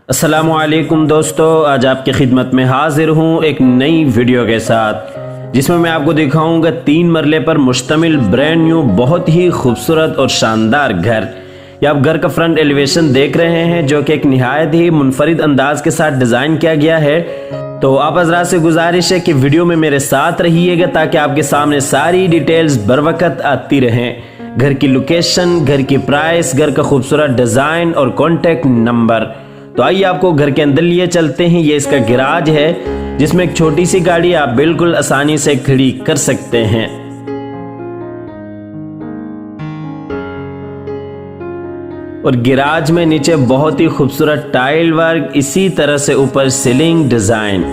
अस्सलामुअलैकुम दोस्तों, आज आपकी खिदमत में हाजिर हूँ एक नई वीडियो के साथ जिसमें मैं आपको दिखाऊंगा 3 मरले पर मुश्तमिल ब्रांड न्यू बहुत ही खूबसूरत और शानदार घर। ये आप घर का फ्रंट एलिवेशन देख रहे हैं जो कि एक निहायत ही मुनफरिद अंदाज के साथ डिज़ाइन किया गया है। तो आप हज़रात से गुजारिश है कि वीडियो में मेरे साथ रहिएगा ताकि आपके सामने सारी डिटेल्स बर वक्त आती रहें। घर की लोकेशन, घर की प्राइस, घर का खूबसूरत डिज़ाइन और कॉन्टेक्ट नंबर। तो आइए आपको घर के अंदर लिए चलते हैं। ये इसका गैराज है जिसमें एक छोटी सी गाड़ी आप बिल्कुल आसानी से खड़ी कर सकते हैं। और गैराज में नीचे बहुत ही खूबसूरत टाइल वर्क, इसी तरह से ऊपर सीलिंग डिजाइन।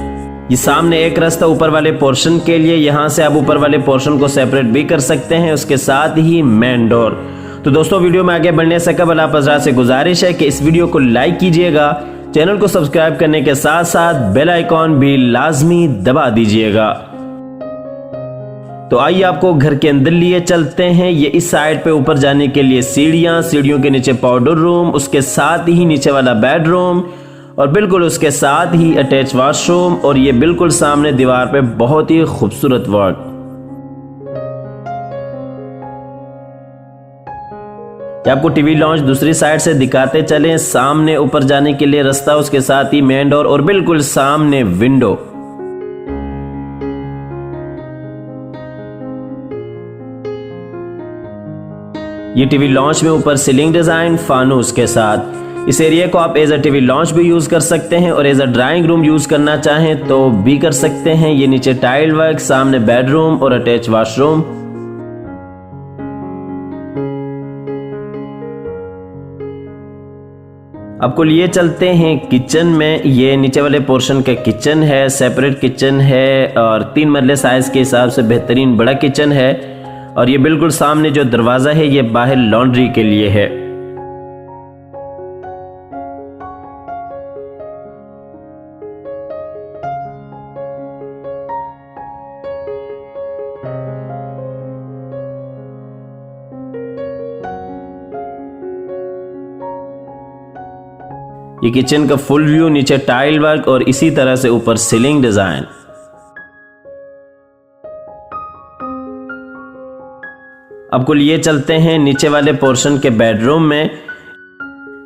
ये सामने एक रास्ता ऊपर वाले पोर्शन के लिए, यहाँ से आप ऊपर वाले पोर्शन को सेपरेट भी कर सकते हैं, उसके साथ ही मेन डोर। तो दोस्तों वीडियो में आगे बढ़ने से कबल आप हज़रात से गुजारिश है कि इस वीडियो को लाइक कीजिएगा, चैनल को सब्सक्राइब करने के साथ साथ बेल आइकॉन भी लाजमी दबा दीजिएगा। तो आइए आपको घर के अंदर लिए चलते हैं। ये इस साइड पे ऊपर जाने के लिए सीढ़ियां, सीढ़ियों के नीचे पाउडर रूम, उसके साथ ही नीचे वाला बेडरूम और बिल्कुल उसके साथ ही अटैच वॉशरूम। और ये बिल्कुल सामने दीवार पे बहुत ही खूबसूरत वर्क। आपको टीवी लॉन्च दूसरी साइड से दिखाते चलें। सामने ऊपर जाने के लिए रास्ता, उसके साथ ही मेन डोर और बिल्कुल सामने विंडो। ये टीवी लॉन्च में ऊपर सीलिंग डिजाइन फानूस के साथ। इस एरिया को आप एज अ टीवी लॉन्च भी यूज कर सकते हैं और as a drawing room use करना चाहें तो भी कर सकते हैं। ये नीचे टाइल वर्क, सामने बेडरूम और अटैच वॉशरूम। आपको लिए चलते हैं किचन में। ये नीचे वाले पोर्शन का किचन है, सेपरेट किचन है और 3 मरले साइज के हिसाब से बेहतरीन बड़ा किचन है। और ये बिल्कुल सामने जो दरवाजा है ये बाहर लॉन्ड्री के लिए है। ये किचन का फुल व्यू, नीचे टाइल वर्क और इसी तरह से ऊपर सीलिंग डिजाइन। आपको लिए चलते हैं नीचे वाले पोर्शन के बेडरूम में।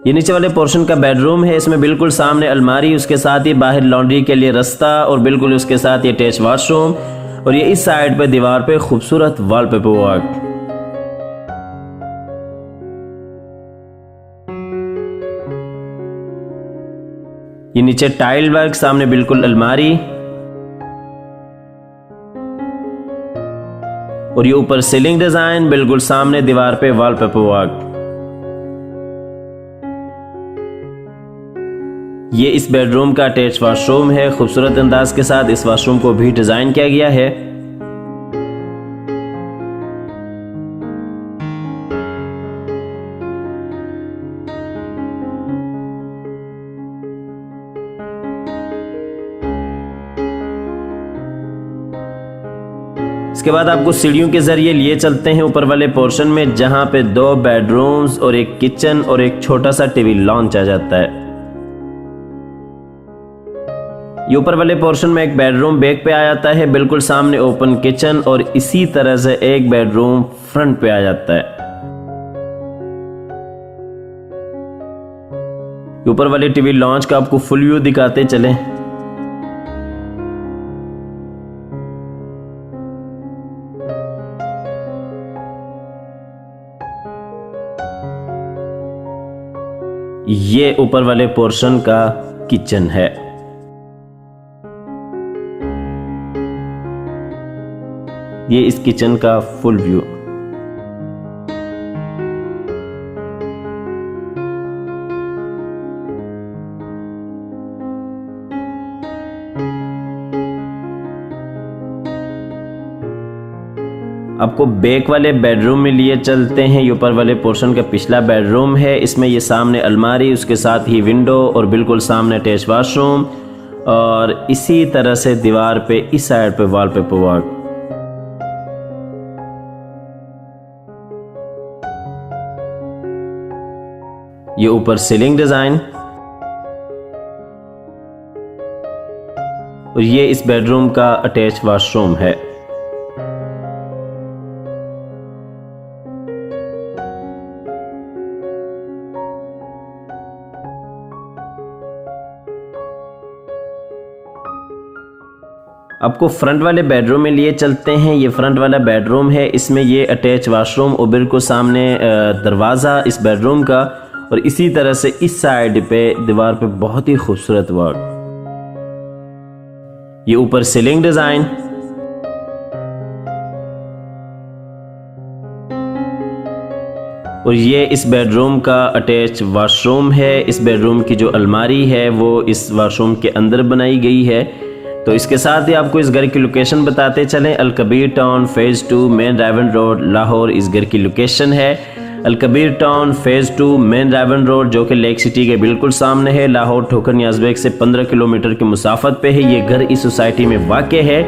ये नीचे वाले पोर्शन का बेडरूम है, इसमें बिल्कुल सामने अलमारी, उसके साथ ही बाहर लॉन्ड्री के लिए रास्ता और बिल्कुल उसके साथ ये अटैच वॉशरूम। और ये इस साइड पे दीवार पे खूबसूरत वॉलपेपर वर्क। ये नीचे टाइल वर्क, सामने बिल्कुल अलमारी और ये ऊपर सीलिंग डिजाइन, बिल्कुल सामने दीवार पे वॉलपेपर वर्क। ये इस बेडरूम का अटैच वॉशरूम है, खूबसूरत अंदाज के साथ इस वॉशरूम को भी डिजाइन किया गया है। इसके बाद आपको सीढ़ियों के जरिए लिए चलते हैं ऊपर वाले पोर्शन में, जहां पे 2 बेडरूम्स और एक किचन और एक छोटा सा टीवी लॉन्च आ जाता है। ये ऊपर वाले पोर्शन में एक बेडरूम बैक पे आ जाता है, बिल्कुल सामने ओपन किचन और इसी तरह से एक बेडरूम फ्रंट पे आ जाता है। ऊपर वाले टीवी लॉन्च का आपको फुल व्यू दिखाते चलें। ये ऊपर वाले पोर्शन का किचन है। ये इस किचन का फुल व्यू। आपको बैक वाले बेडरूम में लिए चलते हैं। ये ऊपर वाले पोर्शन का पिछला बेडरूम है, इसमें ये सामने अलमारी, उसके साथ ही विंडो और बिल्कुल सामने अटैच वॉशरूम और इसी तरह से दीवार पे इस साइड पे वॉलपेपर वर्क। ये ऊपर सीलिंग डिजाइन, और ये इस बेडरूम का अटैच वॉशरूम है। आपको फ्रंट वाले बेडरूम में लिए चलते हैं। ये फ्रंट वाला बेडरूम है, इसमें ये अटैच वॉशरूम और बिल्कुल सामने दरवाज़ा इस बेडरूम का, और इसी तरह से इस साइड पे दीवार पे बहुत ही खूबसूरत वर्क। ये ऊपर सीलिंग डिज़ाइन, और ये इस बेडरूम का अटैच वॉशरूम है। इस बेडरूम की जो अलमारी है वो इस वॉशरूम के अंदर बनाई गई है। तो इसके साथ ही आपको इस घर की लोकेशन बताते चलें। अल Kabir town phase 2 main रायवन road Lahore इस घर की लोकेशन है। अल Kabir town phase 2 main रायवन road जो कि लेक सिटी के बिल्कुल सामने है। लाहौर ठोकर नियाज़बेग से 15 किलोमीटर की मुसाफत पे है। ये घर इस सोसाइटी में वाक़े है।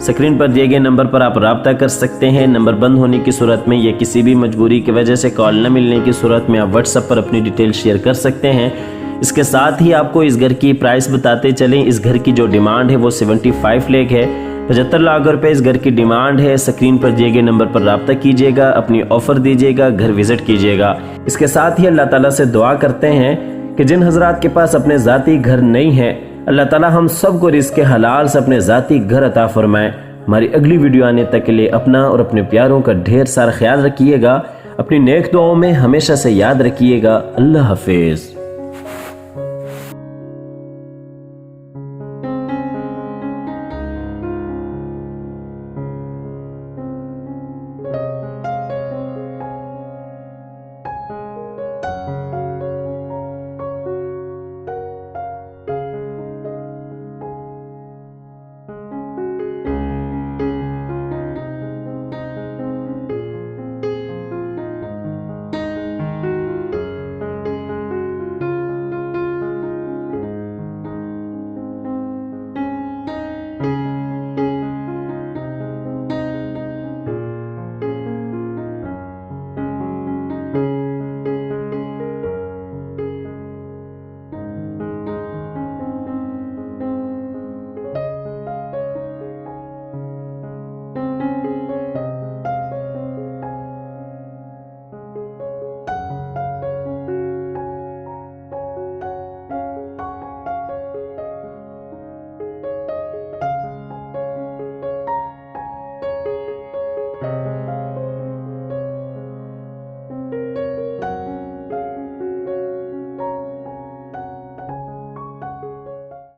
स्क्रीन पर दिए गए नंबर पर आप रब्ता कर सकते हैं। नंबर बंद होने की सूरत में या किसी भी मजबूरी की वजह से कॉल न मिलने की सूरत में आप व्हाट्सएप पर अपनी डिटेल शेयर कर सकते हैं। इसके साथ ही आपको इस घर की प्राइस बताते चलें। इस घर की जो डिमांड है वो 75 लाख है। 75 लाख रुपए इस घर की डिमांड है। स्क्रीन पर दिए गए नंबर पर रब्ता कीजिएगा, अपनी ऑफर दीजिएगा, घर विजिट कीजिएगा। इसके साथ ही अल्लाह ताला से दुआ करते हैं कि जिन हजरात के पास अपने ज़ाती घर नहीं है, अल्लाह ताला हम सबको रिज़्क़ हलाल से अपने ज़ाती घर अता फरमाए। हमारी अगली वीडियो आने तक के लिए अपना और अपने प्यारों का ढेर सारा ख्याल रखिएगा। अपनी नेक दुआओं में हमेशा से याद रखिएगा। अल्लाह हाफिज़।